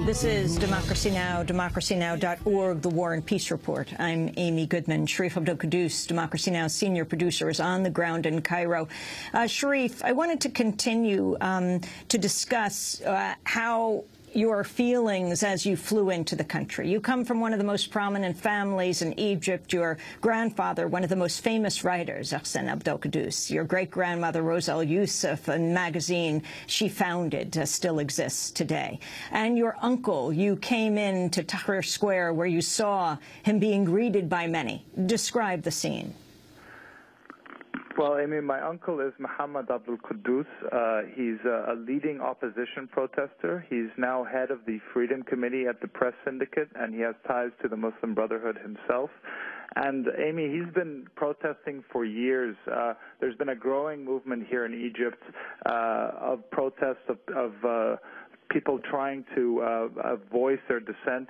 This is Democracy Now!, democracynow.org, the War and Peace Report. I'm Amy Goodman. Sharif Abdel Kouddous, Democracy Now!'s senior producer, is on the ground in Cairo. Sharif, I wanted to continue to discuss how your feelings as you flew into the country. You come from one of the most prominent families in Egypt. Your grandfather, one of the most famous writers, Sharif Abdel Kouddous. Your great-grandmother, Rose Al-Youssef, a magazine she founded, still exists today. And your uncle, you came in to Tahrir Square where you saw him being greeted by many. Describe the scene. Well, Amy, my uncle is Mohammed Abdel Kouddous. He's a leading opposition protester. He's now head of the Freedom Committee at the Press Syndicate, and he has ties to the Muslim Brotherhood himself. And, Amy, he's been protesting for years. There's been a growing movement here in Egypt of protests of people trying to voice their dissent,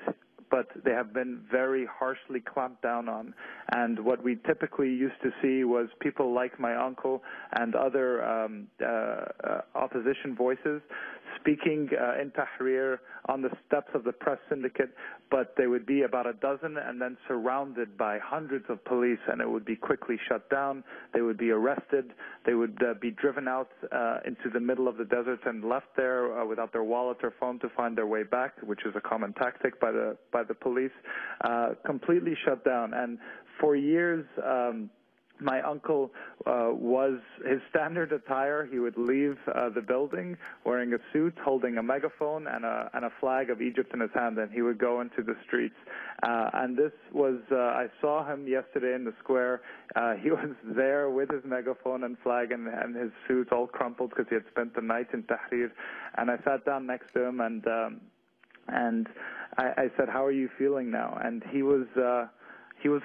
but they have been very harshly clamped down on. And what we typically used to see was people like my uncle and other opposition voices speaking in Tahrir on the steps of the Press Syndicate, but they would be about a dozen and then surrounded by hundreds of police, and it would be quickly shut down. They would be arrested. They would be driven out into the middle of the desert and left there without their wallet or phone to find their way back, which is a common tactic by the police. Completely shut down. And for years, my uncle was his standard attire. He would leave the building wearing a suit, holding a megaphone and a flag of Egypt in his hand, and he would go into the streets. And this was, I saw him yesterday in the square. He was there with his megaphone and flag and his suit all crumpled because he had spent the night in Tahrir. And I sat down next to him and I said, "How are you feeling now?" And he was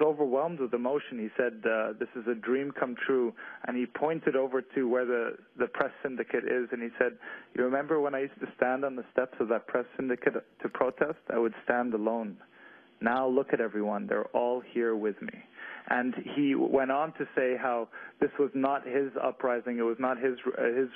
overwhelmed with emotion. He said, "This is a dream come true." And he pointed over to where the Press Syndicate is, and he said, "You remember when I used to stand on the steps of that Press Syndicate to protest? I would stand alone. Now look at everyone. They're all here with me." And he went on to say how this was not his uprising, it was not his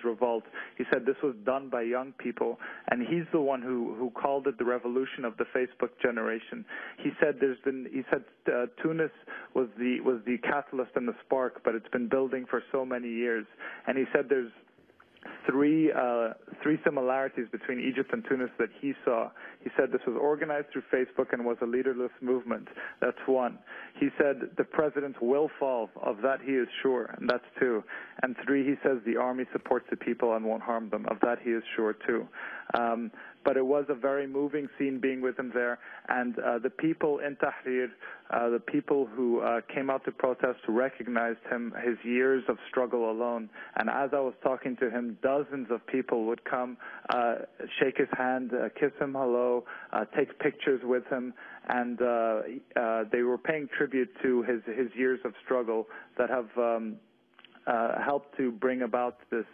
revolt. He said this was done by young people, and he's the one who called it the revolution of the Facebook generation. He said Tunis was the catalyst and the spark, but it's been building for so many years. And he said there's three similarities between Egypt and Tunis that he saw. He said this was organized through Facebook and was a leaderless movement. That's one. He said the president will fall. Of that he is sure, and that's two. And three, he says the army supports the people and won't harm them. Of that he is sure too. But it was a very moving scene being with him there. And the people in Tahrir, the people who came out to protest recognized him, his years of struggle alone. And as I was talking to him, dozens of people would come, shake his hand, kiss him hello, take pictures with him. And they were paying tribute to his years of struggle that have helped to bring about this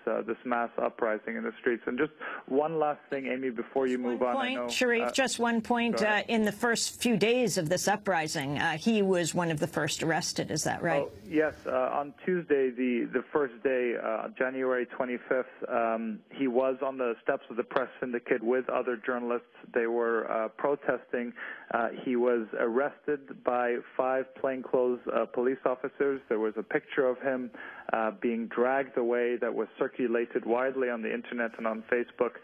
mass uprising in the streets. And just one last thing, Amy, before you move on. I know, Sharif, just one point. In the first few days of this uprising, he was one of the first arrested. Is that right? Oh, yes. On Tuesday, the first day, January 25th, he was on the steps of the Press Syndicate with other journalists. They were protesting. He was arrested by 5 plainclothes police officers. There was a picture of him being dragged away that was circulated widely on the internet and on Facebook.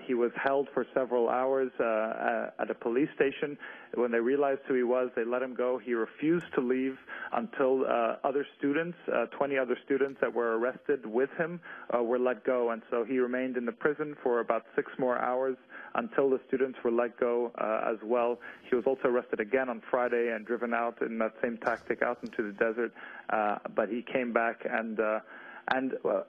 He was held for several hours at a police station. When they realized who he was, they let him go. He refused to leave until other students, 20 other students that were arrested with him, were let go. And so he remained in the prison for about 6 more hours until the students were let go as well. He was also arrested again on Friday and driven out in that same tactic out into the desert. But he came back and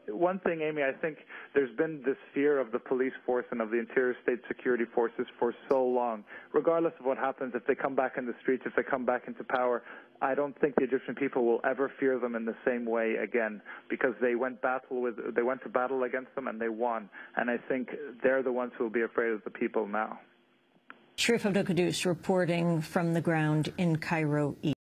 one thing, Amy, I think there's been this fear of the police force and of the interior state security forces for so long. Regardless of what happens, if they come back in the streets, if they come back into power, I don't think the Egyptian people will ever fear them in the same way again, because they went to battle against them and they won. And I think they're the ones who will be afraid of the people now. Sharif Abdel Kouddous reporting from the ground in Cairo, Egypt.